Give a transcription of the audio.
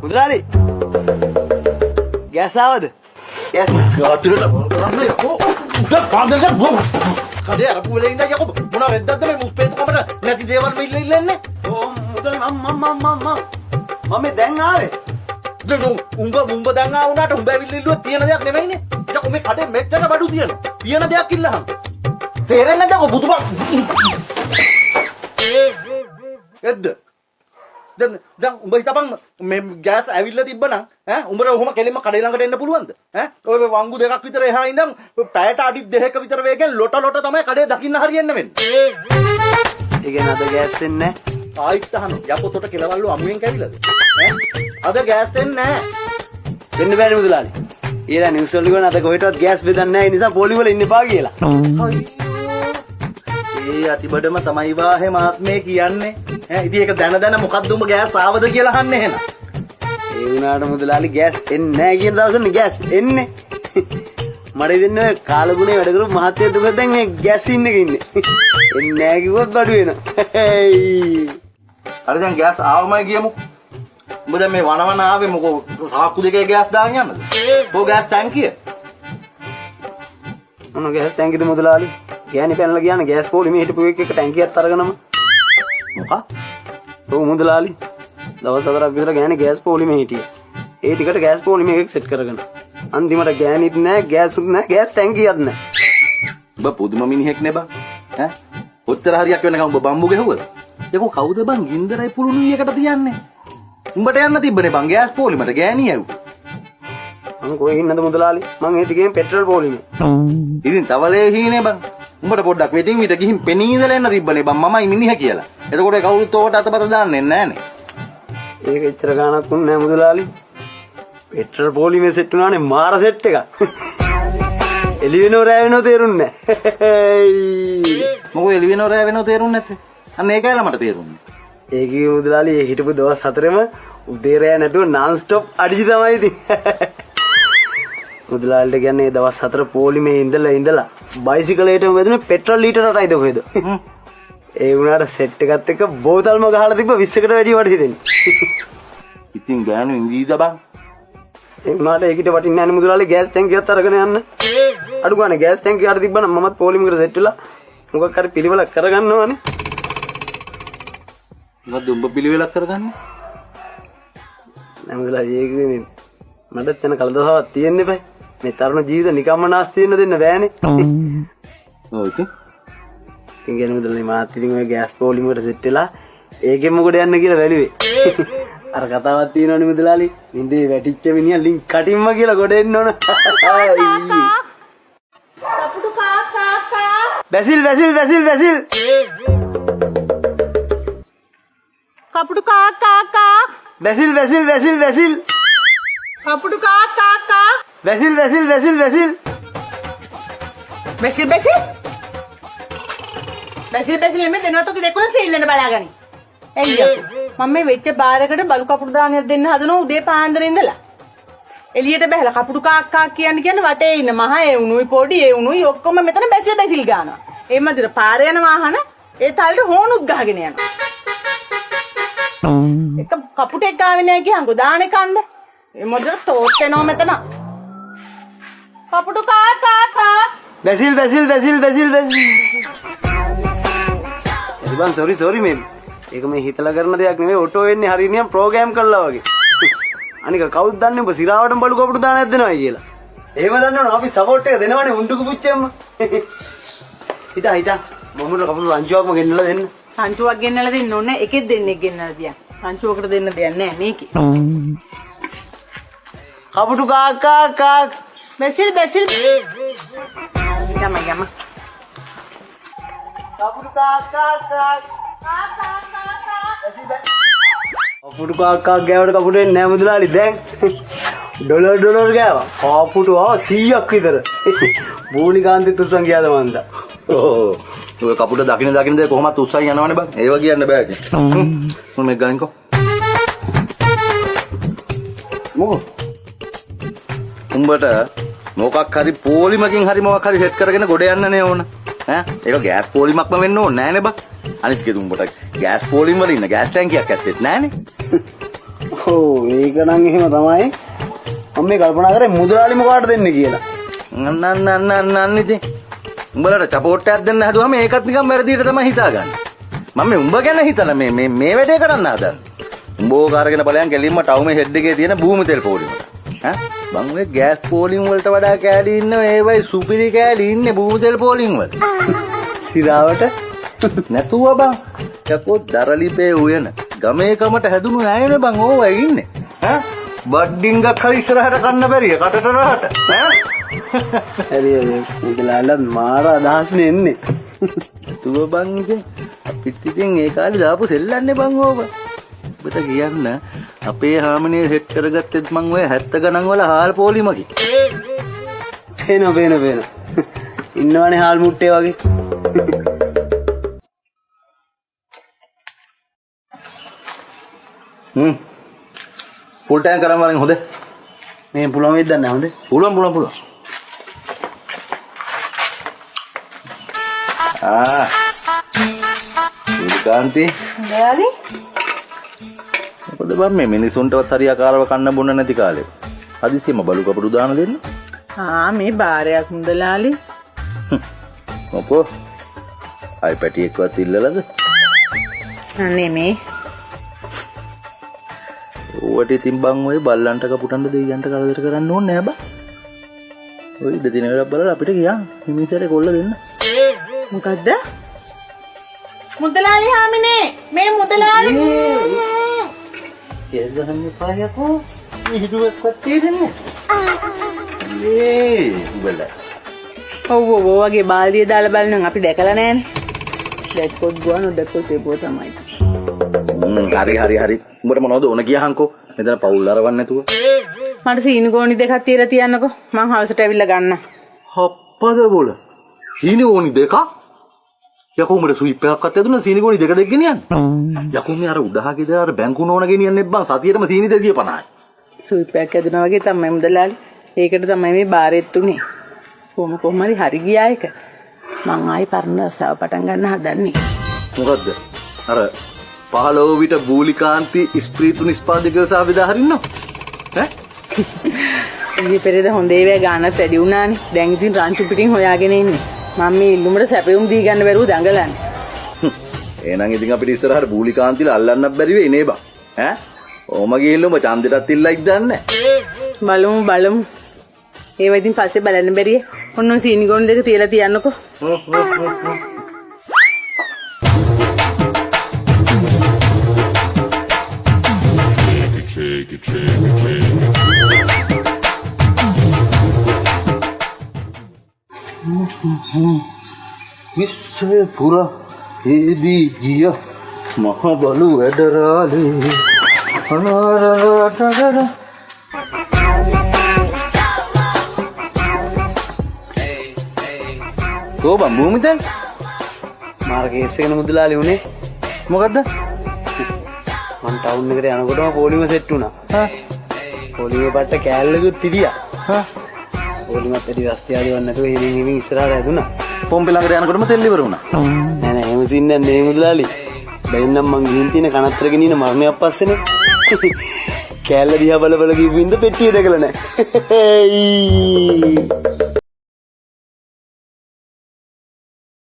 මුදලාලි ගෑස් ආවද? කඩේ අරපු වෙලේ ඉඳන් යකෝ මොන රෙද්දක්ද මේ මුස්පේතු කමට නැති දේවල් මෙල්ල ඉල්ලන්නේ? ඕ මුදලාලි මම දැන් ආවේ. උඹ දැන් ආවුණාට උඹ ඇවිල්ලා ඉල්ලුවා තියෙන දෙයක් නෙමෙයිනේ. යකෝ මේ කඩේ මෙච්චර බඩු තියෙන දෙයක් ඉල්ලහම. තේරෙන්නේ නැද්ද යකෝ බුදුබා? එද්ද දැන් උඹ හිතපන් මේ ගෑස් ඇවිල්ලා තිබ්බනම් උඹට ඔහොම කෙලින්ම කඩේ ළඟට එන්න පුළුවන්ද? ඔය වංගු දෙකක් විතර එහා ඉඳන් පැයට අඩි 2ක විතර වේගෙන් ලොට තමයි කඩේ දකින්න හරියන්න වෙන්නේ. ඒ කියන්නේ අද ගෑස් එන්නේ නැහැ. ආයිත් අහන යකොතොට කෙලවල්ලු අමුයෙන් කැවිලාද? අද ගෑස් එන්නේ නැහැ. දෙන්න බෑනේ මුදලාලි. ඊළඟ නිවුස් වල ගොන අද කොහෙටවත් ගෑස් බෙදන්නේ නැහැ. ඒ නිසා පොලි වල ඉන්න එපා කියලා. ඒ අතිබඩම තමයි වාහේ මාත්මේ කියන්නේ. ඉතින් ඒක දැන මොකද්ද උඹ ගෑස් ආවද කියලා අහන්නේ එහෙනම්. ඒ වුණාට මුදලාලි ගෑස් එන්නේ නැහැ කියන දවසනේ ගෑස් එන්නේ. මට ඉතින් කාලගුණේ වැඩ කරපු මහත්තයා දුක දැන් මේ ගෑස් ඉන්න එක ඉන්නේ. එන්නේ නැහැ කිව්වොත් බඩු වෙනවා. හරි දැන් ගෑස් ආවමයි කියමු. උඹ දැන් මේ වනවන ආවේ මොකෝ සාක්කු දෙකේ ගෑස් දාගෙන යන්නද? කො ගෑස් ටැංකිය? මොන ගෑස් ටැංකියද මුදලාලි? ගෑණි පැනලා ගියාන ගෑස් පොලිමේ හිටපු එක ටැංකියක් අරගෙනම. මොකක්? ඔව් මුදලාලි. දවස් 4ක් විතර ගෑණි ගෑස් පොලිමේ හිටියේ. ඒ ටිකට ගෑස් පොලිමේ එකක් සෙට් කරගෙන. අන්තිමට ගෑණිත් නැහැ, ගෑසුත් නැහැ, ගෑස් ටැංකියක් නැහැ. ඔබ පුදුම මිනිහෙක් නේ බං. ඔච්චර හරියක් වෙනකම් ඔබ බම්බු ගැහුවද? ඒකෝ කවුද බං ගින්දරයි පුළුණුයි එකට තියන්නේ? උඹට යන්න තිබ්බනේ බං ගෑස් පොලිමට ගෑණි ඇව්වා. මම කොහෙ ඉන්නද මුදලාලි? මං ඒ ටිකෙන් පෙට්‍රල් පොලිමේ. ඉතින් තවලේ හීනේ බං. උඹට පොඩ්ඩක් වෙටින් විතර ගිහින් පෙනී ඉඳලා එන්න තිබ්බනේ බං මමයි මිනිහ කියලා. එතකොට කවුරුත් ඕකට අතපත දාන්නේ නැහනේ. ඒක එච්චර ගාණක් වුණ නෑ මුදලාලි. පෙට්‍රල් පොලිමේ සෙට් වුණානේ මාර සෙට් එකක්. එළි වෙනව රෑ වෙනව තේරුන්නේ නෑ. මොකෝ එළි වෙනව රෑ වෙනව තේරුන්නේ නැත්තේ? අන්න ඒකයි මට තේරුන්නේ. ඒකේ මුදලාලි ඒ හිටපු දවස් 4ෙම උදේ රෑ නැතුව non stop අඩිජි තමයි ඉතින්. මුදලාලිට කියන්නේ දවස් 4 පොලිමේ ඉඳලා බයිසිකලයටම වැදුනේ පෙට්‍රල් ලීටරටයිද කොහෙද? ඒ වුණාට සෙට් එකත් එක්ක බෝතල්ම ගහලා තිබ්බ 20කට වැඩි වට හිතෙන්නේ. ඉතින් ගෑනු ඉඳීද බං? ඒ වුණාට ඒකිට වටින්නේ නැහැ මුදලාලි ගෑස් ටැංකියත් අරගෙන යන්න. අඩු ගානේ ගෑස් ටැංකිය අර තිබ්බනම් මමත් පොලිමේකට සෙට් වෙලා මොකක් හරි පිළිවෙලක් කරගන්න ඕනේ. මොකද උඹ පිළිවෙලක් කරගන්නේ? නෑ මුදලාලි ඒක නෙමෙයි. මටත් යන කලදසාවක් තියෙන්න එපා. මේ තරුණ ජීවිත නිකම්ම නාස්ති වෙන්න දෙන්න බෑනේ. ඔව් ඉතින් ඉංග්‍රීසි මුදලාලි මාත් ඉතින් ඔය ගෑස් පොලිමේකට සෙට් වෙලා ඒකෙන් මොකද යන්න කියලා බැලුවේ. අර කතාවක් තියෙනවනේ මුදලාලි. නින්දේ වැටිච්ච මිනිහා ලින්ක් කටින්ම කියලා ගොඩ එන්න ඕන. කපුටු කාකා බැසිල් කපුටු කාකා බැසිල් කපුටු කාකා බැසිල් නෙමෙයි දෙනවතෝ දෙකුණ සීල්ලන බලාගනි. එළියකෝ මම මේ වෙච්ච බාරකට බලු කපුටු දානයක් දෙන්න හදනවා උදේ පාන්දර ඉඳලා. එළියට බහැලා කපුටු කාක්කා කියන්නේ වටේ ඉන්න මහ ඒ උණුයි පොඩි ඒ උණුයි ඔක්කොම මෙතන බැසිල් ගන්නවා. ඒ මන්දිර පාර යන වාහන ඒ තල්ලට හෝනුත් ගහගෙන යනවා. එක කපුටෙක් ගාවේ නෑ කියන්කෝ දානේ කන්ද. ඒ මොදර තෝත් වෙනවා මෙතන. කපුටු කාකා බැසිල් සෝරි මේ ඒක මේ හිතලා කරන දෙයක් නෙමෙයි ඔටෝ වෙන්නේ හරියනියම් ප්‍රෝග්‍රෑම් කළා වගේ. අනික කවුද දන්නේ ඔබ සිරාවටම බලු කපුටු දානයක් දෙනවා කියලා. එහෙම දන්නවනේ අපි සපෝට් එක දෙනවනේ උණ්ඩුක පුච්චෙම්ම. හිටා මොමුල කපුටු රංචුවක්ම ගෙන්නලා දෙන්න. රංචුවක් ගෙන්නලා දෙන්න ඕනේ එකෙක් දෙන්නෙක් ගෙන්නලා තියන්. රංචුවකට දෙන්න දෙයක් නෑ මේකේ. කපුටු කාකා බැසිල් යම කපුටු කාකා කපුටු කාකා ගෑවට කපුටු එන්නේ නෑ මුදලාලි දැන් ඩොලර් ගෑවා කපුටු ආව 100ක් විතර බෝනිකාන්තෙත් උස්සන් ගියාද මන්දා ඔව් ඔය කපුට දකින්න දේ කොහොමත් උස්සන් යනවනේ බං ඒව කියන්න බෑ කි මොන මේක ගන්නකෝ මොකෝ උඹට මොකක් හරි පොලිමකින් හරි මොකක් හරි සෙට් කරගෙන ගොඩ යන්නනේ ඕන ඒක ගෑස් පොලිමක්ම වෙන්න ඕනේ නෑනේ බං අනිත් කේ උඹට ගෑස් පොලිම වල ඉන්න ගෑස් ටැංකියක් ඇත්තෙත් නෑනේ ඕ ඒක නම් එහෙම තමයි. මම මේ කල්පනා කරේ මුදලාලි මොකාට දෙන්න කියලා. අන්න ඉතින් උඹලට චපෝට්ටයක් දෙන්න හදුවම ඒකත් නිකන් වැරදියට තමයි හිතාගන්නේ. මම මේ උඹ ගැන හිතලා මේ වැඩේ කරන්න හදන්නේ. උඹෝ කාර්ගෙන බලයන් ගැලින්ම ටවුමේ හෙඩ් එකේ තියෙන භූමි තෙල් පොලිමට. ඈ බං ඔය ගෑස් පොලිම් වලට වඩා කෑලි ඉන්න ඒවයි සුපිරි කෑලි ඉන්නේ භූමි තෙල් පොලිම් වල. සිරාවට නැතුව බං. යකෝ දරලිපේ උයන ගමේ කමට හැදුණු අයනේ බං ඕවා ඉන්නේ. ඈ බඩ්ඩින්ගක් හරි ඉස්සරහට කන්න බැරිය කටට රහට. ඈ හරි මුදලාලත් මාර අදහස්නේ එන්නේ. තුව බං ඉතින් අපිත් ඉතින් ඒ කාලේ දාපු සෙල්ලන්නේ බං ඕව. ඔබට කියන්න අපේ හාමිනේ සෙට් කරගත්තෙත් මං ඔය 70 ගණන් වල හාල් පොලිමකි. පේන. ඉන්නවනේ හාල් මුට්ටේ වගේ. ෆුල් ටැංක් කරන් වලින් හොඳ. මේ පුළුවන් වෙයිද දන්නේ හොඳ. පුළුවන්. කාන්ති මුදලාලි මොකද බම් මේ මිනිසුන්ටවත් හරියාකාරව කන්න බොන්න නැති කාලේ හදිසියෙම බලු කපුරු දාන දෙන්න මේ බාරයක් මුදලාලි මොකෝ අය පැටියෙක්වත් ඉල්ලලාද අනේ මේ ඕවට ඉතින් බං ඔය බල්ලන්ට කපුටන්ට දෙයියන්ට කරදර කරන්න ඕනේ නෑ බං ඔය දෙදින වෙලක් බලලා අපිට ගියා හිමිතරේ කොල්ල දෙන්න මොකද්ද මුදලාලි හාමිනේ මේ මුදලාලි එදහන් පායකෝ හිතුවක්වත් තියෙන්නේ ඒ උබල ඔව් වගේ බාල්දිය දාලා බලන්න අපි දැකලා නෑනේ දැක්කොත් ගුවන් නොදැක්කොත් ඒකෝ තමයි හරි උඹට මොනවද ඕන කියහන්කෝ මෙතන පවුල් අරවන්න නැතුව මට සීනි ගෝණි දෙකක් තියලා තියන්නකෝ මං හවසට ඇවිල්ලා ගන්න හප්පද බෝල සීනි ගෝණි දෙකක් යකෝ උඹට ස්විප් එකක් අත් ඇදුණා සීනි ගෝණි දෙක ගෙනියන්න යකෝ මේ අර උඩහා ගෙදර අර බැංකු නෝන ගෙනියන්නේ බං සතියේටම සීනි 250යි ස්විප් එකක් ඇදුණා වගේ තමයි මුදලාලි ඒකට තමයි මේ බාරෙත් උනේ කොහොම හරි ගියා එක මං ආයි පරණ රසාව පටන් ගන්න හදන්නේ මොකද්ද අර 15 විට බූලිකාන්ති ස්ප්‍රීතු නිෂ්පාදකයෝ සාවිදා හරින්නෝ ඈ ඊයේ පෙරේද හොඳ ඒවා ගන්නත් වැඩි වුණානේ දැන් ඉතින් රාන්චු පිටින් හොයාගෙන ඉන්නේ මම මේ ඉල්ලුමට සැපයුම් දී ගන්න බැරුව දඟලන්නේ එහෙනම් ඉතින් අපිට ඉස්සරහට බූලිකාන්තිලා අල්ලන්නත් බැරි වෙයි නේ බං ඈ ඕම ගිහිල්ලා ඔබ ඡන්දෙටත් ඉල්ලයිද දන්නේ බලමු ඒවා ඉතින් පස්සේ බලන්න බැරිය ඔන්න සීනි ගොන් දෙක තියලා තියන්නකෝ Shake it. විශ්වය පුරා හේදී ගිය මහ බලු වැඩරාලේ අනාරටර කොබම් භූමිතෙන් මාර්ගයේස් එකන මුදලාලි උනේ මොකද්ද මම ටවුන් එකට යනකොටම පොලිම සෙට් වුණා පොලිම පට්ට කෑල්ලකුත් තිබියා පොලිමත් ඇටි රස්තියාදි වන්න නැතුව හිමින් ඉස්සරහට ඇදුණා පොම්පේ ළඟට යනකොටම තෙල් ඉවර වුණා නෑ එහෙම සින්න නේ මුදලාලි දැන් නම් මං ගිහින් තියෙන කනත්තර ගෙනින මරණයක් පස්සේනේ කෑල්ල දිහා බල බල ගිහින් ඉඳ පෙට්ටිය දැකලා නෑ